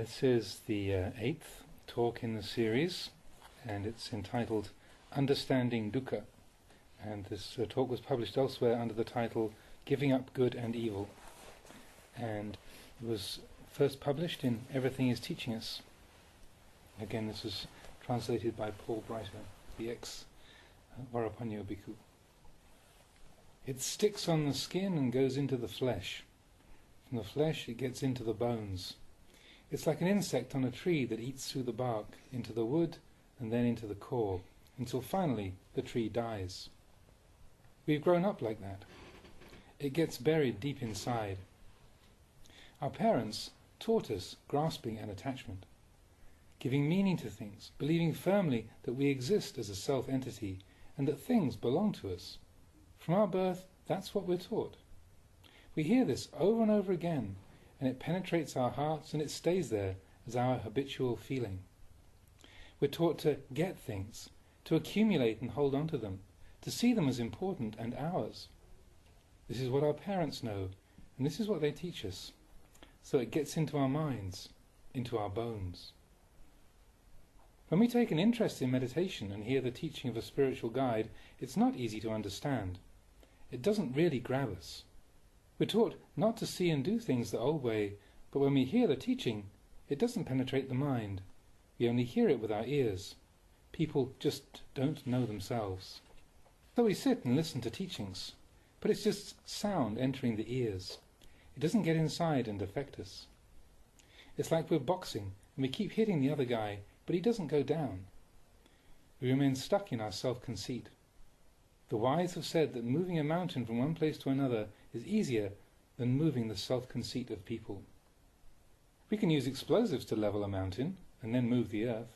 This is the eighth talk in the series, and it's entitled Understanding Dukkha. And this talk was published elsewhere under the title Giving Up Good and Evil. And it was first published in Everything is Teaching Us. Again, this was translated by Paul Breiter, the ex-Varapanyo Bhikkhu. It sticks on the skin and goes into the flesh. From the flesh it gets into the bones. It's like an insect on a tree that eats through the bark, into the wood, and then into the core, until finally the tree dies. We've grown up like that. It gets buried deep inside. Our parents taught us grasping and attachment, giving meaning to things, believing firmly that we exist as a self-entity, and that things belong to us. From our birth, that's what we're taught. We hear this over and over again, and it penetrates our hearts and it stays there as our habitual feeling. We're taught to get things, to accumulate and hold on to them, to see them as important and ours. This is what our parents know, and this is what they teach us. So it gets into our minds, into our bones. When we take an interest in meditation and hear the teaching of a spiritual guide, it's not easy to understand. It doesn't really grab us. We're taught not to see and do things the old way, but when we hear the teaching, it doesn't penetrate the mind. We only hear it with our ears. People just don't know themselves. So we sit and listen to teachings, but it's just sound entering the ears. It doesn't get inside and affect us. It's like we're boxing, and we keep hitting the other guy, but he doesn't go down. We remain stuck in our self-conceit. The wise have said that moving a mountain from one place to another is easier than moving the self-conceit of people. We can use explosives to level a mountain and then move the earth,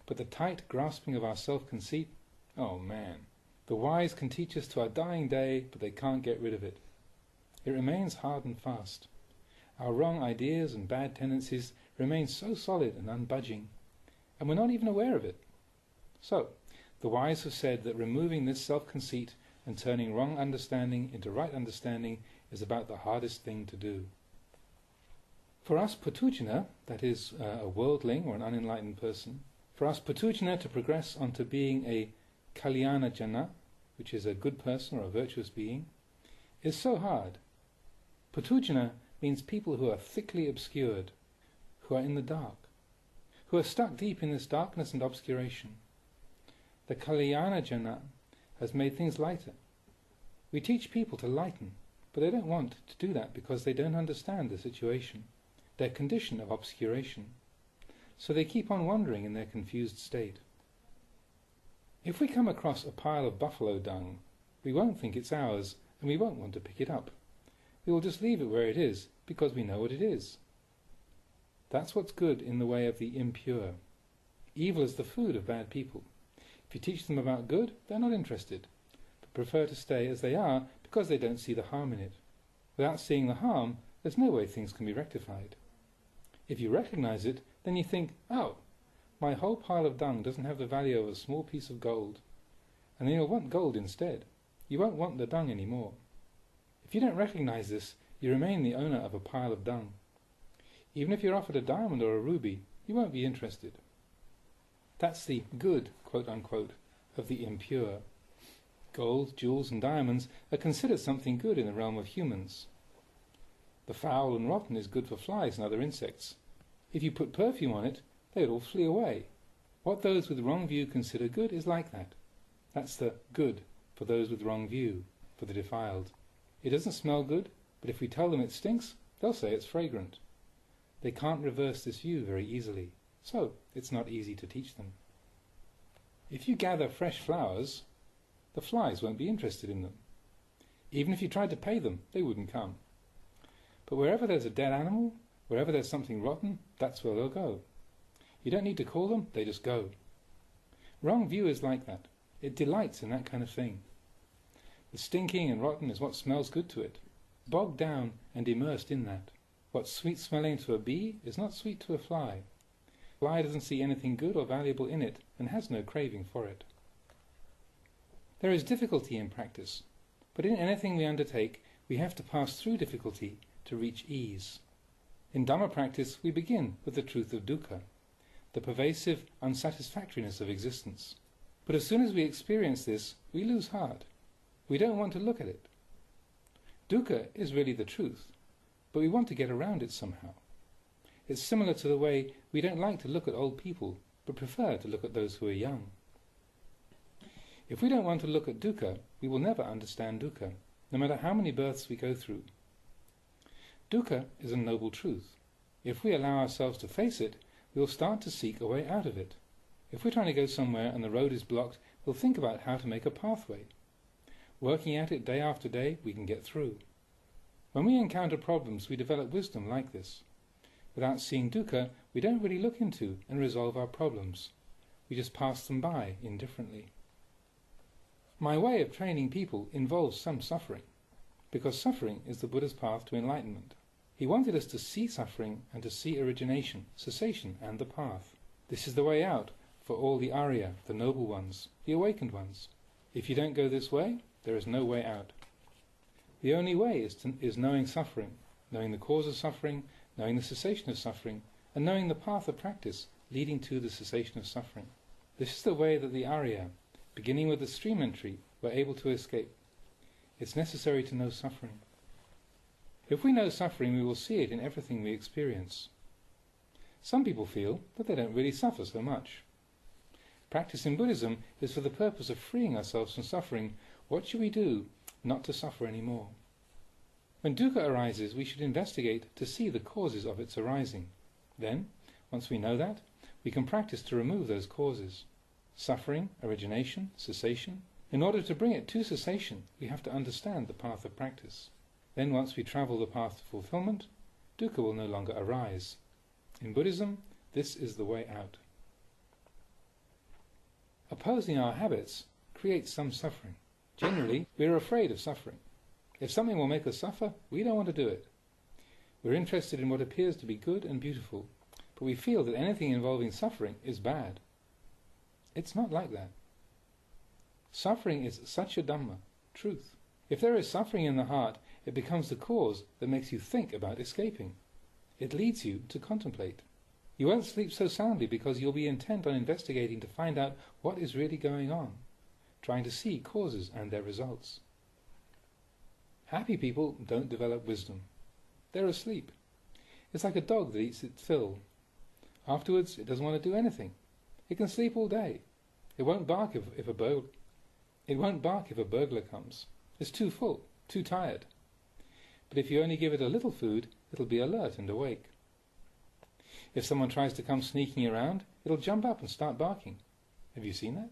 but the tight grasping of our self-conceit, oh man, the wise can teach us to our dying day, but they can't get rid of it. It remains hard and fast. Our wrong ideas and bad tendencies remain so solid and unbudging, and we're not even aware of it. So, the wise have said that removing this self-conceit and turning wrong understanding into right understanding is about the hardest thing to do. For us Putujana, that is a worldling or an unenlightened person, for us Putujana to progress onto being a Kalyana Jana, which is a good person or a virtuous being, is so hard. Putujana means people who are thickly obscured, who are in the dark, who are stuck deep in this darkness and obscuration. The Kalyana Jana has made things lighter. We teach people to lighten, but they don't want to do that because they don't understand the situation, their condition of obscuration. So they keep on wandering in their confused state. If we come across a pile of buffalo dung, we won't think it's ours, and we won't want to pick it up. We will just leave it where it is, because we know what it is. That's what's good in the way of the impure. Evil is the food of bad people. If you teach them about good, they're not interested, but prefer to stay as they are because they don't see the harm in it. Without seeing the harm, there's no way things can be rectified. If you recognize it, then you think, oh, my whole pile of dung doesn't have the value of a small piece of gold. And then you'll want gold instead. You won't want the dung anymore. If you don't recognize this, you remain the owner of a pile of dung. Even if you're offered a diamond or a ruby, you won't be interested. That's the good, quote-unquote, of the impure. Gold, jewels and diamonds are considered something good in the realm of humans. The foul and rotten is good for flies and other insects. If you put perfume on it, they would all flee away. What those with wrong view consider good is like that. That's the good for those with wrong view, for the defiled. It doesn't smell good, but if we tell them it stinks, they'll say it's fragrant. They can't reverse this view very easily. So, it's not easy to teach them. If you gather fresh flowers, the flies won't be interested in them. Even if you tried to pay them, they wouldn't come. But wherever there's a dead animal, wherever there's something rotten, that's where they'll go. You don't need to call them, they just go. Wrong view is like that. It delights in that kind of thing. The stinking and rotten is what smells good to it, bogged down and immersed in that. What's sweet-smelling to a bee is not sweet to a fly. The fly doesn't see anything good or valuable in it and has no craving for it. There is difficulty in practice, but in anything we undertake, we have to pass through difficulty to reach ease. In Dhamma practice we begin with the truth of dukkha, the pervasive unsatisfactoriness of existence. But as soon as we experience this, we lose heart. We don't want to look at it. Dukkha is really the truth, but we want to get around it somehow. It's similar to the way we don't like to look at old people, but prefer to look at those who are young. If we don't want to look at dukkha, we will never understand dukkha, no matter how many births we go through. Dukkha is a noble truth. If we allow ourselves to face it, we will start to seek a way out of it. If we're trying to go somewhere and the road is blocked, we'll think about how to make a pathway. Working at it day after day, we can get through. When we encounter problems, we develop wisdom like this. Without seeing dukkha, we don't really look into and resolve our problems. We just pass them by indifferently. My way of training people involves some suffering, because suffering is the Buddha's path to enlightenment. He wanted us to see suffering and to see origination, cessation, and the path. This is the way out for all the Arya, the noble ones, the awakened ones. If you don't go this way, there is no way out. The only way is knowing suffering, knowing the cause of suffering, knowing the cessation of suffering, and knowing the path of practice leading to the cessation of suffering. This is the way that the Arya, beginning with the stream entry, were able to escape. It's necessary to know suffering. If we know suffering, we will see it in everything we experience. Some people feel that they don't really suffer so much. Practice in Buddhism is for the purpose of freeing ourselves from suffering. What should we do not to suffer anymore? When dukkha arises, we should investigate to see the causes of its arising. Then, once we know that, we can practice to remove those causes. Suffering, origination, cessation. In order to bring it to cessation, we have to understand the path of practice. Then once we travel the path to fulfillment, dukkha will no longer arise. In Buddhism, this is the way out. Opposing our habits creates some suffering. Generally, we are afraid of suffering. If something will make us suffer, we don't want to do it. We're interested in what appears to be good and beautiful, but we feel that anything involving suffering is bad. It's not like that. Suffering is such a Dhamma, truth. If there is suffering in the heart, it becomes the cause that makes you think about escaping. It leads you to contemplate. You won't sleep so soundly because you'll be intent on investigating to find out what is really going on, trying to see causes and their results. Happy people don't develop wisdom. They're asleep. It's like a dog that eats its fill. Afterwards, it doesn't want to do anything. It can sleep all day. It won't bark if a burglar comes. It's too full, too tired. But if you only give it a little food, it'll be alert and awake. If someone tries to come sneaking around, it'll jump up and start barking. Have you seen that?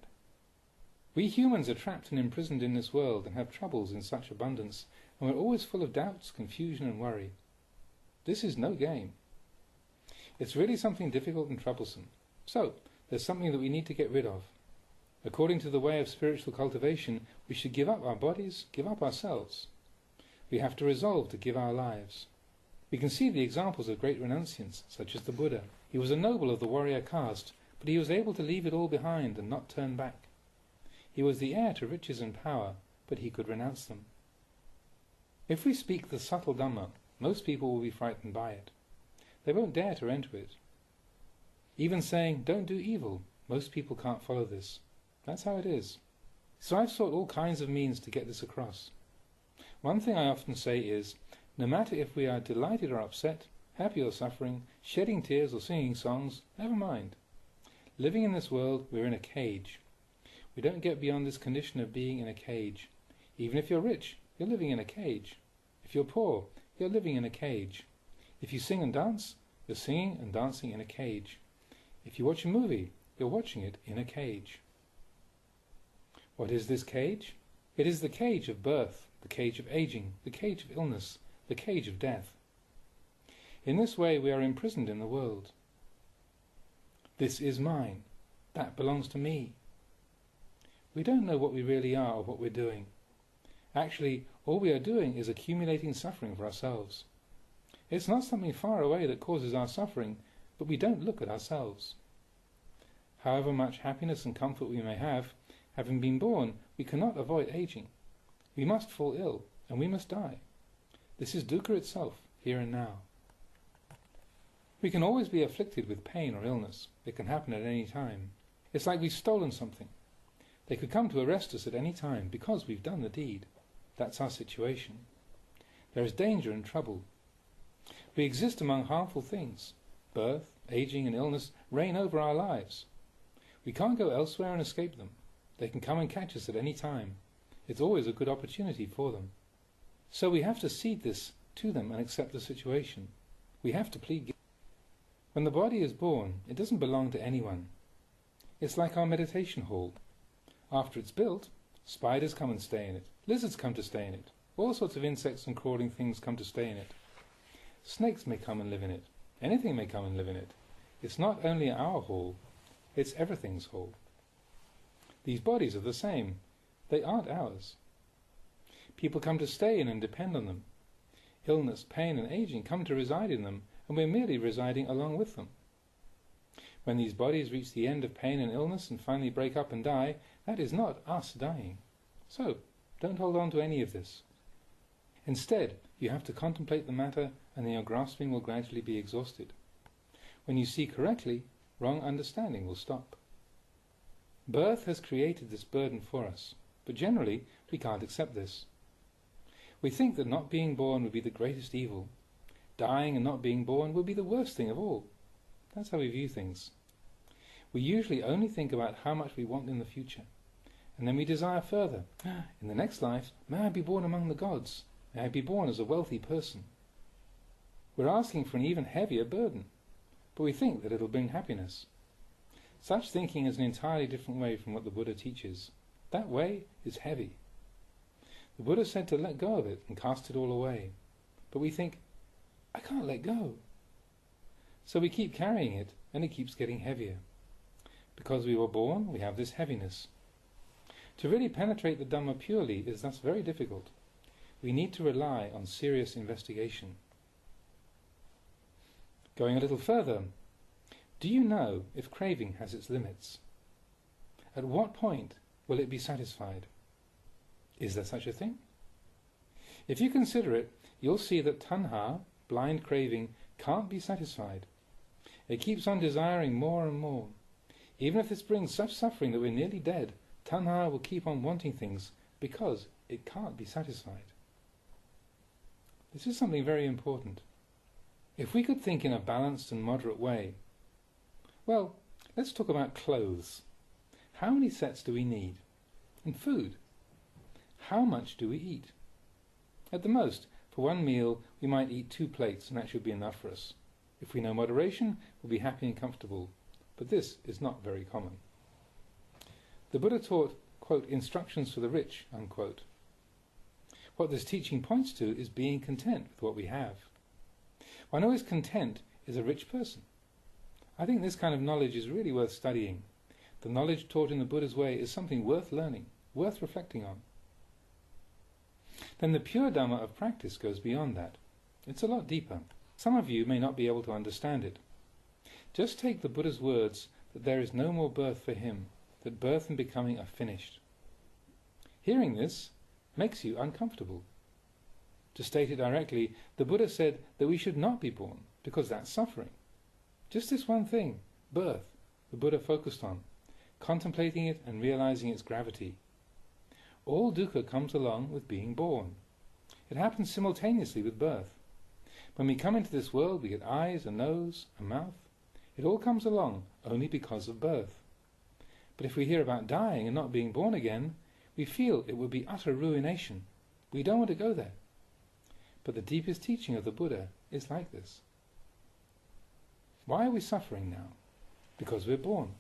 We humans are trapped and imprisoned in this world and have troubles in such abundance, and we're always full of doubts, confusion and worry. This is no game. It's really something difficult and troublesome. So, there's something that we need to get rid of. According to the way of spiritual cultivation, we should give up our bodies, give up ourselves. We have to resolve to give our lives. We can see the examples of great renunciants, such as the Buddha. He was a noble of the warrior caste, but he was able to leave it all behind and not turn back. He was the heir to riches and power, but he could renounce them. If we speak the subtle Dhamma, most people will be frightened by it. They won't dare to enter it. Even saying, don't do evil, most people can't follow this. That's how it is. So I've sought all kinds of means to get this across. One thing I often say is, no matter if we are delighted or upset, happy or suffering, shedding tears or singing songs, never mind. Living in this world, we're in a cage. We don't get beyond this condition of being in a cage. Even if you're rich, you're living in a cage. If you're poor, you're living in a cage. If you sing and dance, you're singing and dancing in a cage. If you watch a movie, you're watching it in a cage. What is this cage? It is the cage of birth, the cage of aging, the cage of illness, the cage of death. In this way we are imprisoned in the world. This is mine. That belongs to me. We don't know what we really are or what we're doing. Actually, all we are doing is accumulating suffering for ourselves. It's not something far away that causes our suffering, but we don't look at ourselves. However much happiness and comfort we may have, having been born, we cannot avoid aging. We must fall ill, and we must die. This is dukkha itself, here and now. We can always be afflicted with pain or illness. It can happen at any time. It's like we've stolen something. They could come to arrest us at any time because we've done the deed. That's our situation. There is danger and trouble. We exist among harmful things. Birth, aging and illness reign over our lives. We can't go elsewhere and escape them. They can come and catch us at any time. It's always a good opportunity for them. So we have to cede this to them and accept the situation. We have to plead guilty. When the body is born, it doesn't belong to anyone. It's like our meditation hall. After it's built, spiders come and stay in it. Lizards come to stay in it. All sorts of insects and crawling things come to stay in it. Snakes may come and live in it. Anything may come and live in it. It's not only our hall, it's everything's hall. These bodies are the same. They aren't ours. People come to stay in and depend on them. Illness, pain and aging come to reside in them, and we're merely residing along with them. When these bodies reach the end of pain and illness and finally break up and die, that is not us dying. So, don't hold on to any of this. Instead, you have to contemplate the matter, and then your grasping will gradually be exhausted. When you see correctly, wrong understanding will stop. Birth has created this burden for us, but generally we can't accept this. We think that not being born would be the greatest evil. Dying and not being born would be the worst thing of all. That's how we view things. We usually only think about how much we want in the future, and then we desire further. In the next life, may I be born among the gods? May I be born as a wealthy person? We're asking for an even heavier burden, but we think that it'll bring happiness. Such thinking is an entirely different way from what the Buddha teaches. That way is heavy. The Buddha said to let go of it and cast it all away. But we think, I can't let go. So we keep carrying it, and it keeps getting heavier. Because we were born, we have this heaviness. To really penetrate the Dhamma purely is thus very difficult. We need to rely on serious investigation. Going a little further, do you know if craving has its limits? At what point will it be satisfied? Is there such a thing? If you consider it, you'll see that tanha, blind craving, can't be satisfied. It keeps on desiring more and more. Even if this brings such suffering that we're nearly dead, tanha will keep on wanting things because it can't be satisfied. This is something very important. If we could think in a balanced and moderate way, well, let's talk about clothes. How many sets do we need? And food. How much do we eat? At the most, for one meal, we might eat 2 plates, and that should be enough for us. If we know moderation, we'll be happy and comfortable. But this is not very common. The Buddha taught, quote, instructions for the rich, unquote. What this teaching points to is being content with what we have. One who is content is a rich person. I think this kind of knowledge is really worth studying. The knowledge taught in the Buddha's way is something worth learning, worth reflecting on. Then the pure Dhamma of practice goes beyond that. It's a lot deeper. Some of you may not be able to understand it. Just take the Buddha's words that there is no more birth for him, that birth and becoming are finished. Hearing this makes you uncomfortable. To state it directly, the Buddha said that we should not be born, because that's suffering. Just this one thing, birth, the Buddha focused on, contemplating it and realizing its gravity. All dukkha comes along with being born. It happens simultaneously with birth. When we come into this world, we get eyes, a nose, a mouth. It all comes along only because of birth. But if we hear about dying and not being born again, we feel it would be utter ruination. We don't want to go there. But the deepest teaching of the Buddha is like this. Why are we suffering now? Because we're born.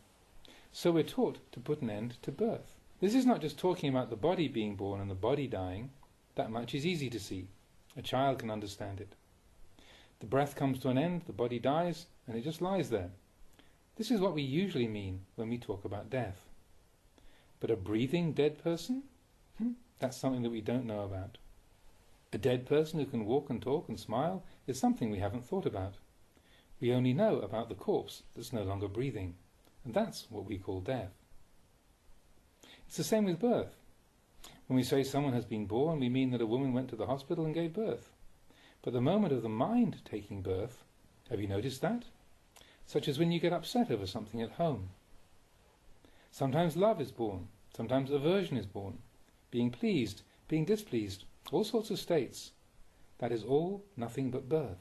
So we're taught to put an end to birth. This is not just talking about the body being born and the body dying. That much is easy to see. A child can understand it. The breath comes to an end, the body dies, and it just lies there. This is what we usually mean when we talk about death. But a breathing dead person? That's something that we don't know about. A dead person who can walk and talk and smile is something we haven't thought about. We only know about the corpse that's no longer breathing, and that's what we call death. It's the same with birth. When we say someone has been born, we mean that a woman went to the hospital and gave birth. But the moment of the mind taking birth, Have you noticed that? Such as when you get upset over something at home. Sometimes love is born, sometimes aversion is born, being pleased, being displeased, all sorts of states. That is all nothing but birth.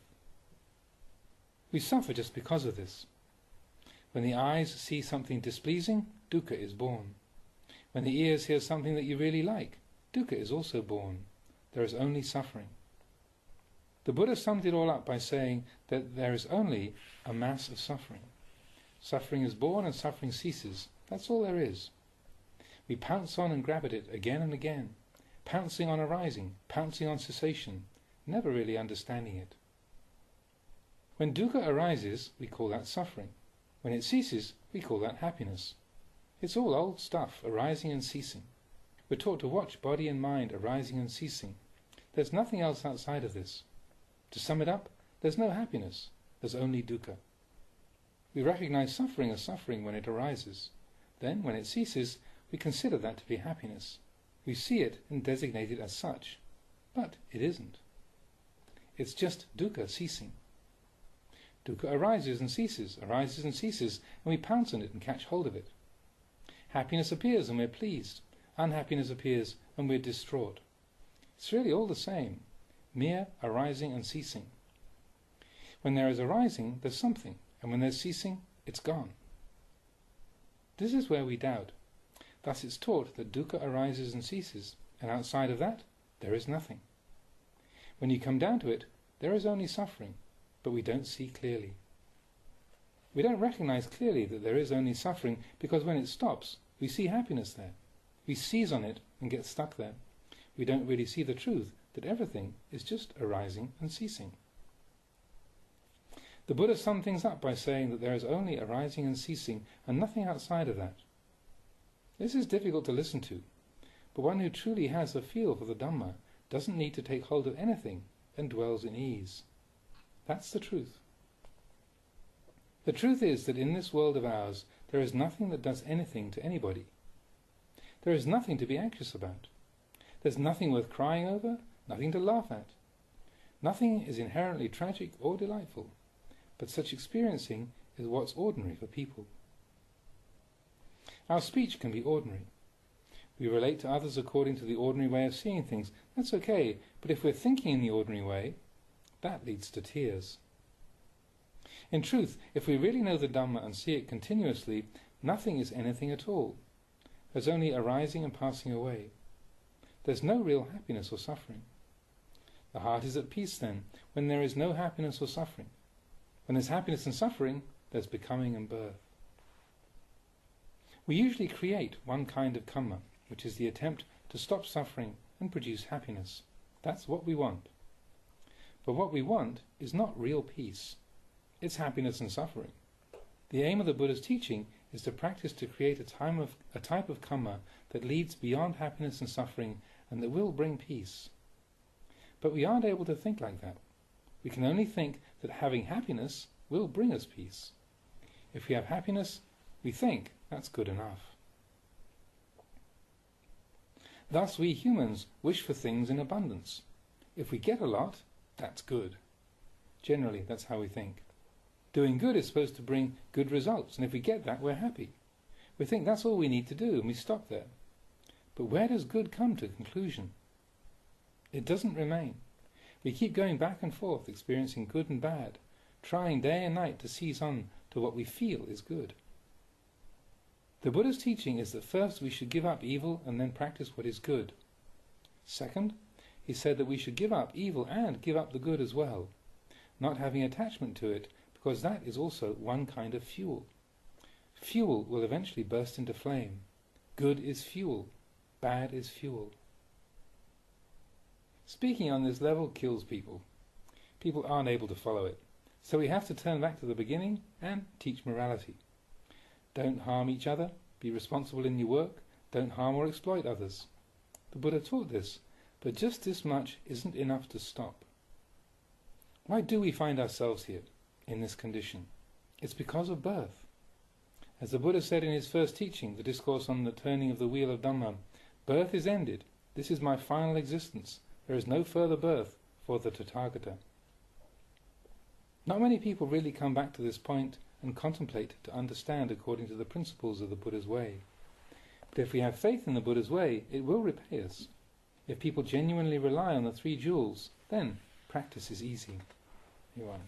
We suffer just because of this. When the eyes see something displeasing, dukkha is born. When the ears hear something that you really like, dukkha is also born. There is only suffering. The Buddha summed it all up by saying that there is only a mass of suffering. Suffering is born and suffering ceases. That's all there is. We pounce on and grab at it again and again, pouncing on arising, pouncing on cessation, never really understanding it. When dukkha arises, we call that suffering. When it ceases, we call that happiness. It's all old stuff, arising and ceasing. We're taught to watch body and mind arising and ceasing. There's nothing else outside of this. To sum it up, there's no happiness, there's only dukkha. We recognize suffering as suffering when it arises. Then, when it ceases, we consider that to be happiness. We see it and designate it as such. But it isn't. It's just dukkha ceasing. Dukkha arises and ceases, and we pounce on it and catch hold of it. Happiness appears and we're pleased. Unhappiness appears and we're distraught. It's really all the same, mere arising and ceasing. When there is arising, there's something, and when there's ceasing, it's gone. This is where we doubt. Thus it's taught that dukkha arises and ceases, and outside of that, there is nothing. When you come down to it, there is only suffering, but we don't see clearly. We don't recognize clearly that there is only suffering because when it stops, we see happiness there. We seize on it and get stuck there. We don't really see the truth that everything is just arising and ceasing. The Buddha summed things up by saying that there is only arising and ceasing and nothing outside of that. This is difficult to listen to, but one who truly has a feel for the Dhamma doesn't need to take hold of anything and dwells in ease. That's the truth. The truth is that in this world of ours there is nothing that does anything to anybody. There is nothing to be anxious about. There's nothing worth crying over, nothing to laugh at. Nothing is inherently tragic or delightful, but such experiencing is what's ordinary for people. Our speech can be ordinary. We relate to others according to the ordinary way of seeing things. That's okay, but if we're thinking in the ordinary way, that leads to tears. In truth, if we really know the Dhamma and see it continuously, nothing is anything at all. There's only arising and passing away. There's no real happiness or suffering. The heart is at peace then, when there is no happiness or suffering. When there's happiness and suffering, there's becoming and birth. We usually create one kind of karma, which is the attempt to stop suffering and produce happiness. That's what we want. But what we want is not real peace. It's happiness and suffering. The aim of the Buddha's teaching is to practice to create a type of karma that leads beyond happiness and suffering and that will bring peace. But we aren't able to think like that. We can only think that having happiness will bring us peace. If we have happiness, we think that's good enough. Thus we humans wish for things in abundance. If we get a lot, that's good. Generally, that's how we think. Doing good is supposed to bring good results, and if we get that, we're happy. We think that's all we need to do, and we stop there. But where does good come to conclusion? It doesn't remain. We keep going back and forth, experiencing good and bad, trying day and night to seize on to what we feel is good. The Buddha's teaching is that first we should give up evil and then practice what is good. Second, he said that we should give up evil and give up the good as well, not having attachment to it, because that is also one kind of fuel. Fuel will eventually burst into flame. Good is fuel, bad is fuel. Speaking on this level kills people. People aren't able to follow it. So we have to turn back to the beginning and teach morality. Don't harm each other, be responsible in your work, don't harm or exploit others. The Buddha taught this, but just this much isn't enough to stop. Why do we find ourselves here, in this condition? It's because of birth. As the Buddha said in his first teaching, the discourse on the turning of the wheel of Dhamma, birth is ended, this is my final existence, there is no further birth for the Tathagata. Not many people really come back to this point and contemplate to understand according to the principles of the Buddha's way. But if we have faith in the Buddha's way, it will repay us. If people genuinely rely on the three jewels, then practice is easy. Yuan.